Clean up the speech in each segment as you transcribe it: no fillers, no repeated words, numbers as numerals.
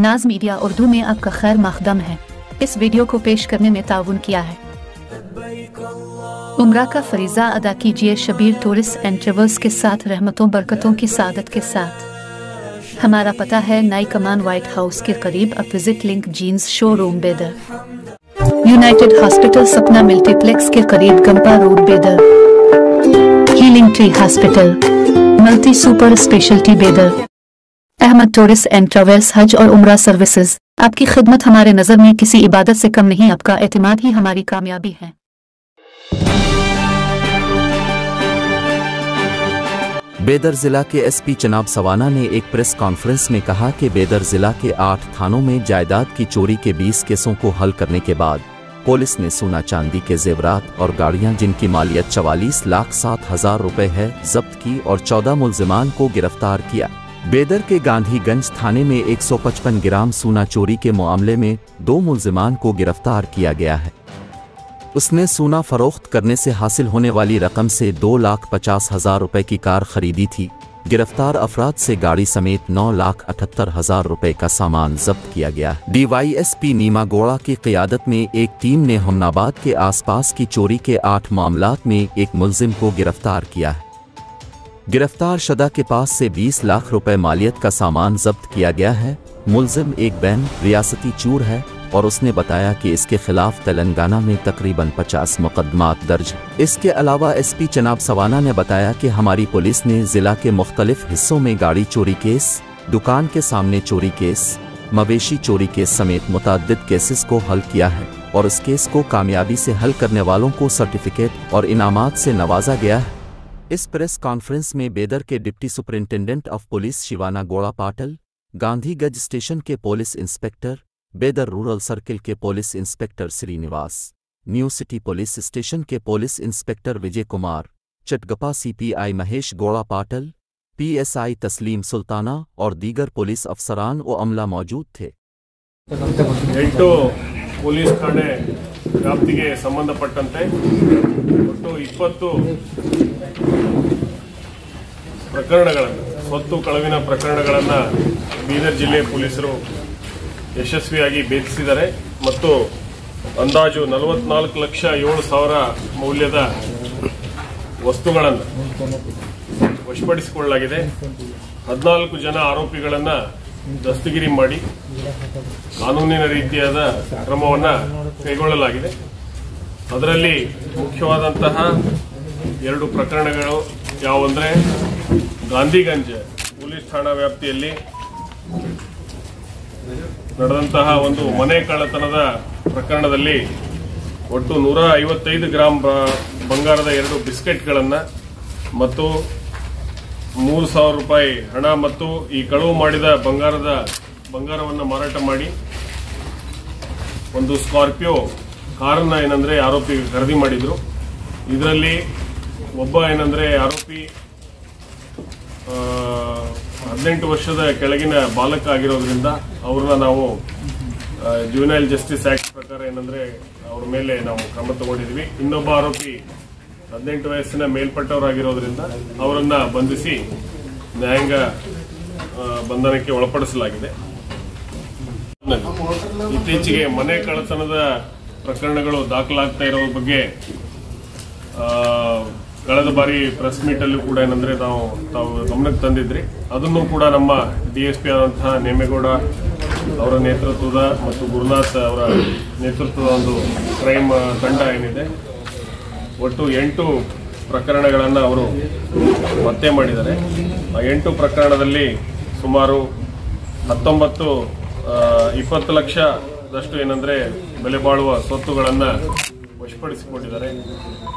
नाज मीडिया उर्दू में आपका खैर मकदम है। इस वीडियो को पेश करने में ताउन किया है। उम्रा का फरीज़ा अदा कीजिए शबीर टूरिस्ट एंड ट्रेवल्स के साथ, रहमतों बरकतों की सादत के साथ। हमारा पता है नई कमान व्हाइट हाउस के करीब। अब विजिट लिंक जीन्स शोरूम बेदर, यूनाइटेड हॉस्पिटल सपना मल्टीप्लेक्स के करीब गंपा रोड बेदर, healing tree hospital multi super speciality बेदर, अहमद टूरिस्ट एंड ट्रेवल्स हज और उम्रा सर्विसेज। आपकी खिदमत हमारे नज़र में किसी इबादत से कम नहीं। आपका एतमाद ही हमारी कामयाबी है। बेदर जिला के एसपी जनाब सवाना ने एक प्रेस कॉन्फ्रेंस में कहा कि बेदर जिला के 8 थानों में जायदाद की चोरी के 20 केसों को हल करने के बाद पुलिस ने सोना चांदी के जेवरात और गाड़ियां जिनकी मालियत 44,07,000 रुपए है जब्त की और 14 मुलजिमान को गिरफ्तार किया। बेदर के गांधीगंज थाने में 155 ग्राम सोना चोरी के मामले में 2 मुलजिमान को गिरफ्तार किया गया है। उसने सोना फरोख्त करने से हासिल होने वाली रकम से 2,50,000 रुपए की कार खरीदी थी। गिरफ्तार अफराद से गाड़ी समेत 9,78,000 रुपए का सामान जब्त किया गया। DYSP नीमा गोड़ा की क़ियादत में एक टीम ने हमनाबाद के आसपास की चोरी के 8 मामलात में एक मुलजिम को गिरफ्तार किया है। गिरफ्तार शुदा के पास से 20 लाख रुपए मालियत का सामान जब्त किया गया है। मुलजिम एक बैन रियासती चूर है और उसने बताया कि इसके खिलाफ तेलंगाना में तकरीबन 50 मुकदमात दर्ज हैं। इसके अलावा एसपी जनाब सवाना ने बताया कि हमारी पुलिस ने जिला के मुख्तलिफ हिस्सों में गाड़ी चोरी केस, दुकान के सामने चोरी केस, मवेशी चोरी केस समेत मुतअद्दिद केसेस को हल किया है और इस केस को कामयाबी से हल करने वालों को सर्टिफिकेट और इनामात से नवाजा गया है। इस प्रेस कॉन्फ्रेंस में बेदर के deputy superintendent of police Shivana Gowda Patil, Gandhiganj station के police inspector, Bidar rural circle के police inspector Srinivas, new city police station के police inspector Vijay Kumar, Chitaguppa CPI Mahesh Gowda Patil, PSI तस्लीम सुल्ताना और दीगर पुलिस अफसरान व अमला मौजूद थे। 8 ಪೊಲೀಸ್ ಠಾಣೆ ವ್ಯಾಪ್ತಿಗೆ ಸಂಬಂಧಪಟ್ಟಂತೆ ಒಟ್ಟು 20 ಪ್ರಕರಣಗಳನ್ನು, ಸ್ವತ್ತು ಕಳವಿನ ಪ್ರಕರಣಗಳನ್ನು ಬೀದರ್ ಜಿಲ್ಲೆ ಪೊಲೀಸರು ಯಶಸ್ವಿಯಾಗಿ ಭೇದಿಸಿದ್ದಾರೆ ಮತ್ತು ಅಂದಾಜು 44,07,000 ಮೌಲ್ಯದ ವಸ್ತುಗಳನ್ನು ವಶಪಡಿಸಿಕೊಳ್ಳಲಾಗಿದೆ। 14 ಜನ ಆರೋಪಿಗಳನ್ನು ದಸ್ತಗಿರಿ ಮಾಡಿ ಕಾನೂನಿನ ರೀತಿಯಾದ ಕ್ರಮವನ್ನು ಕೈಗೊಳ್ಳಲಾಗಿದೆ। ಅದರಲ್ಲಿ ಮುಖ್ಯವಾದಂತಹ 2 ಪ್ರಕರಣಗಳು ಯಾವುವೆಂದರೆ ಗಾಂಧಿಗಂಜ್ ಪೊಲೀಸ್ ಠಾಣಾ ವ್ಯಾಪ್ತಿಯಲ್ಲಿ ನಡೆದಂತಹ ಒಂದು ಮನೆ ಕಳ್ಳತನದ ಪ್ರಕರಣದಲ್ಲಿ ಒಟ್ಟು 155 ಗ್ರಾಂ ಬಂಗಾರದ 2 ಬಿಸ್ಕೆಟ್ಗಳನ್ನು ಮತ್ತು 3,000 ರೂಪಾಯಿ ಹಣ ಮತ್ತು ಈ ಕಳವು ಮಾಡಿದ ಬಂಗಾರವನ್ನು ಮಾರಾಟ ಮಾಡಿ ಒಂದು ಸ್ಕಾರ್ಪಿಯೋ ಕಾರನ್ನ ಏನಂದ್ರೆ ಆರೋಪಿ ಖರೀದಿ ಮಾಡಿದ್ರು। ಇದರಲ್ಲಿ ಒಬ್ಬ ಏನಂದ್ರೆ ಆರೋಪಿ 18 ವರ್ಷದ ಕೆಳಗಿನ ಬಾಲಕ ಆಗಿರೋದ್ರಿಂದ ಅವ್ರನ್ನ ನಾವು ಜುವೆನೈಲ್ ಜಸ್ಟಿಸ್ ಆಕ್ಟ್ ಪ್ರಕಾರ ಏನಂದ್ರೆ ಅವ್ರ ಮೇಲೆ ನಾವು ಕ್ರಮ ತಗೊಂಡಿದ್ವಿ। ಇನ್ನೊಬ್ಬ ಆರೋಪಿ 18 ವಯಸ್ಸಿನ ಮೇಲ್ಪಟ್ಟವರಾಗಿರೋದ್ರಿಂದ ಅವರನ್ನ ಬಂಧಿಸಿ ನ್ಯಾಯಾಂಗ ಬಂಧನಕ್ಕೆ ಒಳಪಡಿಸಲಾಗಿದೆ। ಇತ್ತೀಚೆಗೆ ಮನೆ ಕಳ್ಳತನದ ಪ್ರಕರಣಗಳು ದಾಖಲಾಗ್ತಾ ಇರೋ ಬಗ್ಗೆ ಕಳೆದ ಬಾರಿ ಪ್ರೆಸ್ ಮೀಟ್ ಅಲ್ಲೂ ಕೂಡ ಏನಂದ್ರೆ ತಾವು ಗಮನಕ್ಕೆ ತಂದಿದ್ರಿ। ಅದನ್ನು ಕೂಡ ನಮ್ಮ DSP ಆದಂತಹ ನೇಮೇಗೌಡ ಅವರ ನೇತೃತ್ವದ ಮತ್ತು ಗುರುನಾಥ್ ಅವರ ನೇತೃತ್ವದ ಒಂದು ಕ್ರೈಮ್ ತಂಡ ಏನಿದೆ ಒಟ್ಟು 8 ಪ್ರಕರಣಗಳನ್ನು ಅವರು ಪತ್ತೆ ಮಾಡಿದ್ದಾರೆ। ಆ 8 ಪ್ರಕರಣದಲ್ಲಿ ಸುಮಾರು 20 ಲಕ್ಷದಷ್ಟು ಏನಂದ್ರೆ ಬೆಲೆ ಬಾಳುವ ಸ್ವತ್ತುಗಳನ್ನು ವಶಪಡಿಸಿಕೊಂಡಿದ್ದಾರೆ।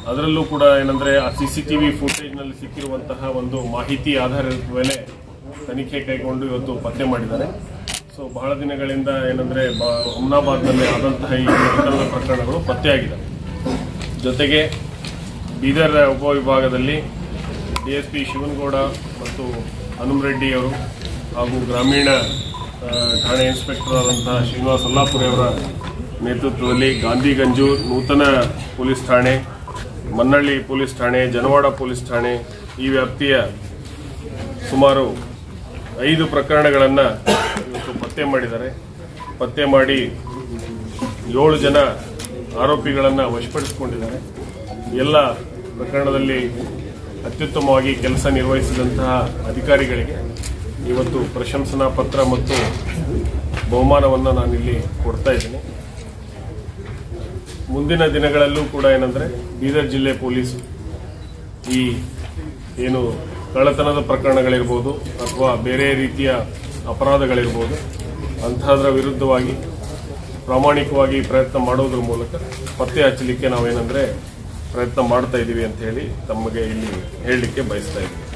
ಅದರಲ್ಲೂ ಕೂಡ ಏನಂದ್ರೆ ಆ CCTV ಫುಟೇಜ್ನಲ್ಲಿ ಸಿಕ್ಕಿರುವಂತಹ ಒಂದು ಮಾಹಿತಿ ಆಧಾರದ ಮೇಲೆ ತನಿಖೆ ಕೈಗೊಂಡು ಇವತ್ತು ಪತ್ತೆ ಮಾಡಿದ್ದಾರೆ। ಸೊ ಬಹಳ ದಿನಗಳಿಂದ ಏನಂದ್ರೆ ಹುಮ್ನಾಬಾದ್ನಲ್ಲಿ ಆದಂತಹ ಈ ಪ್ರಕರಣಗಳು ಪತ್ತೆಯಾಗಿದೆ। ಜೊತೆಗೆ ಬೀದರ್ ಉಪವಿಭಾಗದಲ್ಲಿ DSP ಶಿವನಗೌಡ ಮತ್ತು ಹನುಮರೆಡ್ಡಿ ಅವರು ಹಾಗೂ ಗ್ರಾಮೀಣ ಠಾಣೆ ಇನ್ಸ್ಪೆಕ್ಟರ್ ಆದಂತಹ ಶ್ರೀನಿವಾಸ್ ಅಲ್ಲಾಪುರಿ ಅವರ ನೇತೃತ್ವದಲ್ಲಿ ಗಾಂಧಿಗಂಜು ನೂತನ ಪೊಲೀಸ್ ಠಾಣೆ, ಮನ್ನಳ್ಳಿ ಪೊಲೀಸ್ ಠಾಣೆ, ಜನವಾಡ ಪೊಲೀಸ್ ಠಾಣೆ ಈ ವ್ಯಾಪ್ತಿಯ ಸುಮಾರು 5 ಪ್ರಕರಣಗಳನ್ನು ಇವತ್ತು ಪತ್ತೆ ಮಾಡಿದ್ದಾರೆ. ಪತ್ತೆ ಮಾಡಿ 7 ಜನ ಆರೋಪಿಗಳನ್ನು ವಶಪಡಿಸಿಕೊಂಡಿದ್ದಾರೆ. ಎಲ್ಲ ಪ್ರಕರಣದಲ್ಲಿ ಅತ್ಯುತ್ತಮವಾಗಿ ಕೆಲಸ ನಿರ್ವಹಿಸಿದಂತಹ ಅಧಿಕಾರಿಗಳಿಗೆ ಇವತ್ತು ಪ್ರಶಂಸನಾ ಪತ್ರ ಮತ್ತು ಬಹುಮಾನವನ್ನು ನಾನಿಲ್ಲಿ ಕೊಡ್ತಾ ಇದ್ದೀನಿ. ಮುಂದಿನ ದಿನಗಳಲ್ಲೂ ಕೂಡ ಏನಂದ್ರೆ ಬೀದರ್ ಜಿಲ್ಲೆ ಪೊಲೀಸ್ ಈ ಏನು ಕಳ್ಳತನದ ಪ್ರಕರಣಗಳಿರ್ಬೋದು ಅಥವಾ ಬೇರೆ ರೀತಿಯ ಅಪರಾಧಗಳಿರ್ಬೋದು ಅಂತಹದರ ವಿರುದ್ಧವಾಗಿ ಪ್ರಾಮಾಣಿಕವಾಗಿ ಪ್ರಯತ್ನ ಮಾಡೋದ್ರ ಮೂಲಕ ಪತ್ತೆ ಹಚ್ಚಲಿಕ್ಕೆ ನಾವೇನಂದ್ರೆ ಪ್ರಯತ್ನ ಮಾಡ್ತಾ ಇದ್ದೀವಿ ಅಂತ ಹೇಳಿ ತಮಗೆ ಇಲ್ಲಿ ಹೇಳಲಿಕ್ಕೆ ಬಯಸ್ತಾ ಇದ್ದೀವಿ.